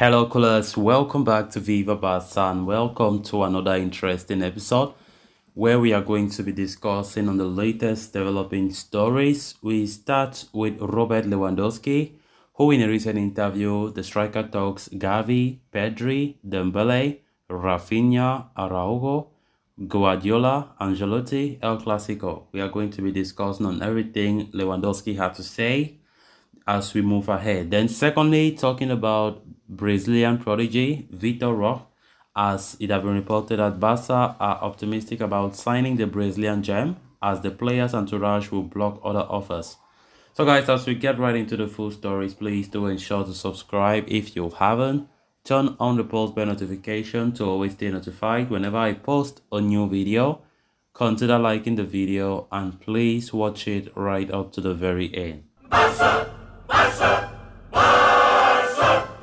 Hello, callers. Welcome back to Viva Barca and welcome to another interesting episode where we are going to be discussing on the latest developing stories. We start with Robert Lewandowski, who in a recent interview, the striker talks Gavi, Pedri, Dembele, Rafinha, Araujo, Guardiola, Ancelotti, El Clasico. We are going to be discussing on everything Lewandowski had to say as we move ahead. Then, secondly, talking about Brazilian prodigy Vitor Roque, as it has been reported that Barca are optimistic about signing the Brazilian gem, as the players' entourage will block other offers. So, guys, as we get right into the full stories, please do ensure to subscribe if you haven't. Turn on the post bell notification to always stay notified whenever I post a new video. Consider liking the video and please watch it right up to the very end.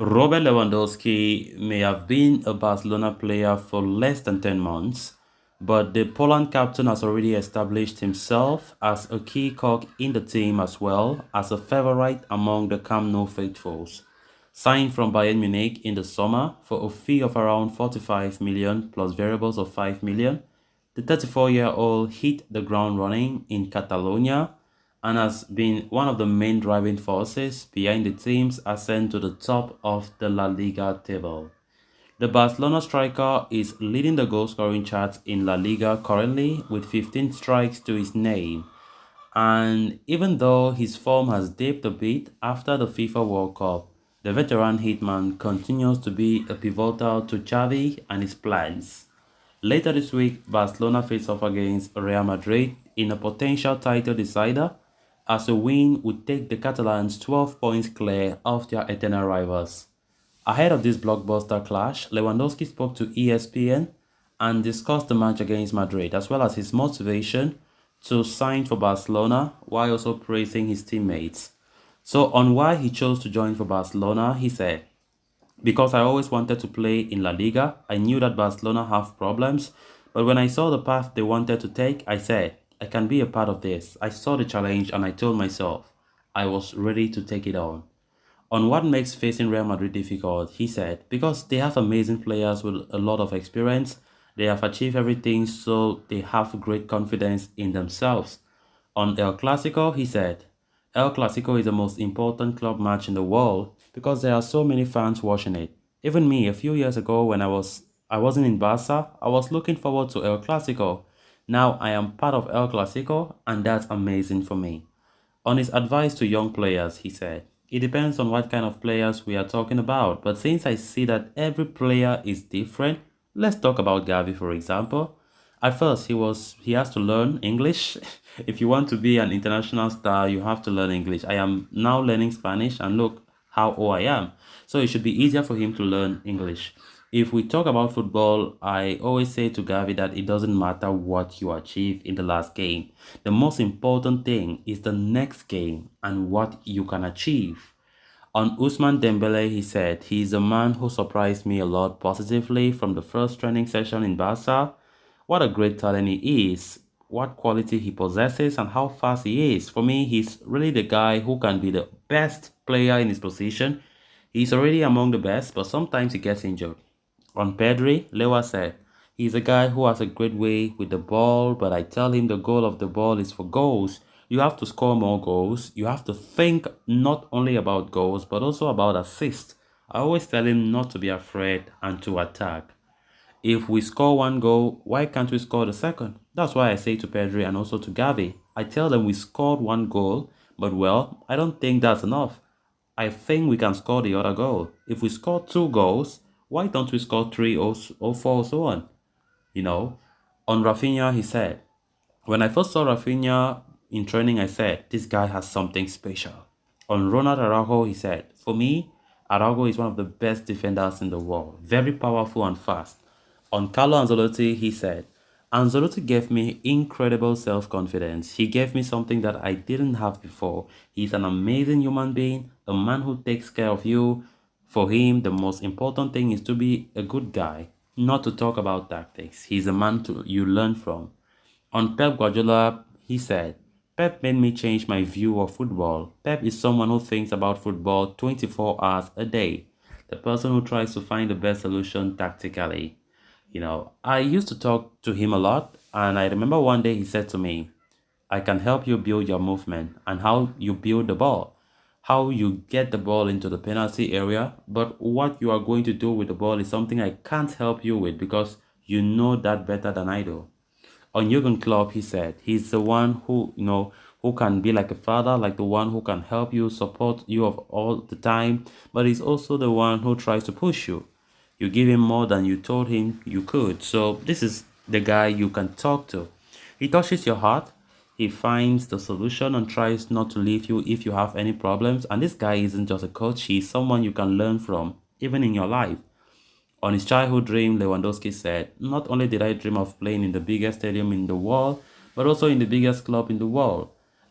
Robert Lewandowski may have been a Barcelona player for less than 10 months, but the Poland captain has already established himself as a key cog in the team as well as a favorite among the Camp Nou faithfuls. Signed from Bayern Munich in the summer for a fee of around 45 million plus variables of 5 million, the 34-year-old hit the ground running in Catalonia and has been one of the main driving forces behind the team's ascent to the top of the La Liga table. The Barcelona striker is leading the goal-scoring charts in La Liga currently with 15 strikes to his name. And even though his form has dipped a bit after the FIFA World Cup, the veteran hitman continues to be a pivotal to Xavi and his plans. Later this week, Barcelona face off against Real Madrid in a potential title decider, as a win would take the Catalans 12 points clear of their eternal rivals. Ahead of this blockbuster clash, Lewandowski spoke to ESPN and discussed the match against Madrid as well as his motivation to sign for Barcelona while also praising his teammates. So on why he chose to join for Barcelona, he said, because I always wanted to play in La Liga, I knew that Barcelona have problems, but when I saw the path they wanted to take, I said, I can be a part of this. I saw the challenge and I told myself I was ready to take it on. On what makes facing Real Madrid difficult, he said, because they have amazing players with a lot of experience, they have achieved everything, so they have great confidence in themselves. On El Clasico, he said, El Clasico is the most important club match in the world because there are so many fans watching it. Even me, a few years ago when I wasn't in Barca, I was looking forward to El Clasico. Now I am part of El Clasico and that's amazing for me. On his advice to young players, he said, it depends on what kind of players we are talking about, but since I see that every player is different, let's talk about Gavi for example. At first, he has to learn English. If you want to be an international star, you have to learn English. I am now learning Spanish and look how old I am. So it should be easier for him to learn English. If we talk about football, I always say to Gavi that it doesn't matter what you achieve in the last game. The most important thing is the next game and what you can achieve. On Usman Dembele, he said, he is a man who surprised me a lot positively from the first training session in Barca. What a great talent he is, what quality he possesses, and how fast he is. For me, he's really the guy who can be the best player in his position. He's already among the best, but sometimes he gets injured. On Pedri, Lewa said, he's a guy who has a great way with the ball, but I tell him the goal of the ball is for goals. You have to score more goals. You have to think not only about goals, but also about assists. I always tell him not to be afraid and to attack. If we score one goal, why can't we score the second? That's why I say to Pedri and also to Gavi, I tell them we scored one goal, but well, I don't think that's enough. I think we can score the other goal. If we score two goals, why don't we score three or four or so on? You know, on Rafinha, he said, when I first saw Rafinha in training, I said, this guy has something special. On Ronald Araujo, he said, for me, Araujo is one of the best defenders in the world, very powerful and fast. On Carlo Ancelotti, he said, Ancelotti gave me incredible self-confidence. He gave me something that I didn't have before. He's an amazing human being, a man who takes care of you. For him, the most important thing is to be a good guy, not to talk about tactics. He's a man you learn from. On Pep Guardiola, he said, Pep made me change my view of football. Pep is someone who thinks about football 24 hours a day. the person who tries to find the best solution tactically. I used to talk to him a lot, and I remember one day he said to me, I can help you build your movement and how you build the ball, how you get the ball into the penalty area. But what you are going to do with the ball is something I can't help you with because you know that better than I do. On Jurgen Klopp, he said, he's the one who can be like a father, like the one who can help you, support you of all the time, but he's also the one who tries to push you. You give him more than you told him you could. So this is the guy you can talk to. He touches your heart. He finds the solution and tries not to leave you if you have any problems. And this guy isn't just a coach, he's someone you can learn from, even in your life. On his childhood dream, Lewandowski said, not only did I dream of playing in the biggest stadium in the world, but also in the biggest club in the world.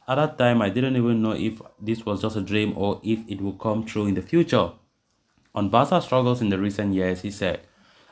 At that time, I didn't even know if this was just a dream or if it would come true in the future. On Barca's struggles in the recent years, he said,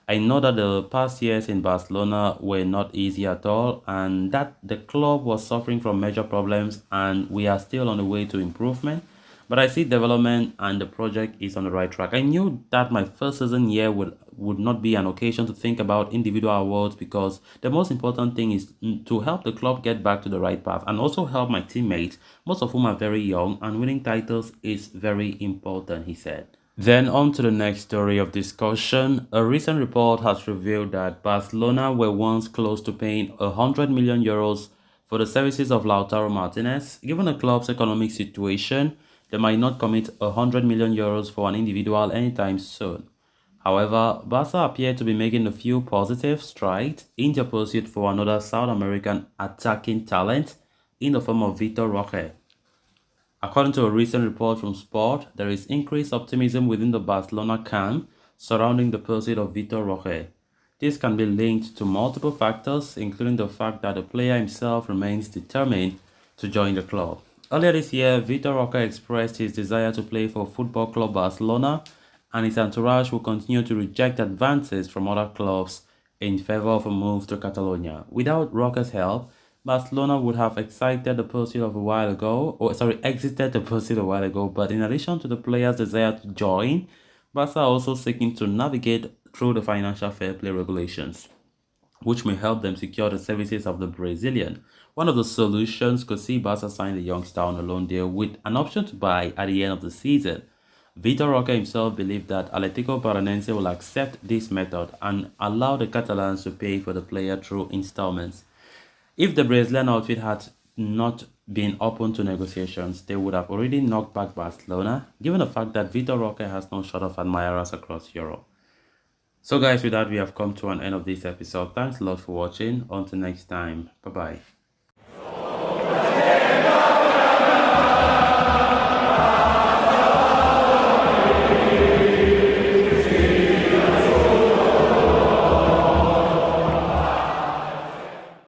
I know that the past years in Barcelona were not easy at all and that the club was suffering from major problems and we are still on the way to improvement. But I see development and the project is on the right track. I knew that my first season here would not be an occasion to think about individual awards because the most important thing is to help the club get back to the right path and also help my teammates, most of whom are very young, and winning titles is very important, he said. Then on to the next story of discussion. A recent report has revealed that Barcelona were once close to paying €100 million for the services of Lautaro Martinez. Given the club's economic situation, they might not commit €100 million for an individual anytime soon. However, Barca appear to be making a few positive strides in their pursuit for another South American attacking talent in the form of Vitor Roque. According to a recent report from Sport, there is increased optimism within the Barcelona camp surrounding the pursuit of Vitor Roque. This can be linked to multiple factors, including the fact that the player himself remains determined to join the club. Earlier this year, Vitor Roque expressed his desire to play for Football Club Barcelona, and his entourage will continue to reject advances from other clubs in favor of a move to Catalonia. Without Roque's help, Barcelona would have exited the pursuit a while ago, but in addition to the player's desire to join, Barca are also seeking to navigate through the financial fair play regulations, which may help them secure the services of the Brazilian. One of the solutions could see Barca sign the youngster on a loan deal with an option to buy at the end of the season. Vitor Roque himself believed that Atlético Paranaense will accept this method and allow the Catalans to pay for the player through installments. If the Brazilian outfit had not been open to negotiations, they would have already knocked back Barcelona, given the fact that Vitor Roque has no short of admirers across Europe. So guys, with that, we have come to an end of this episode. Thanks a lot for watching. Until next time, bye-bye.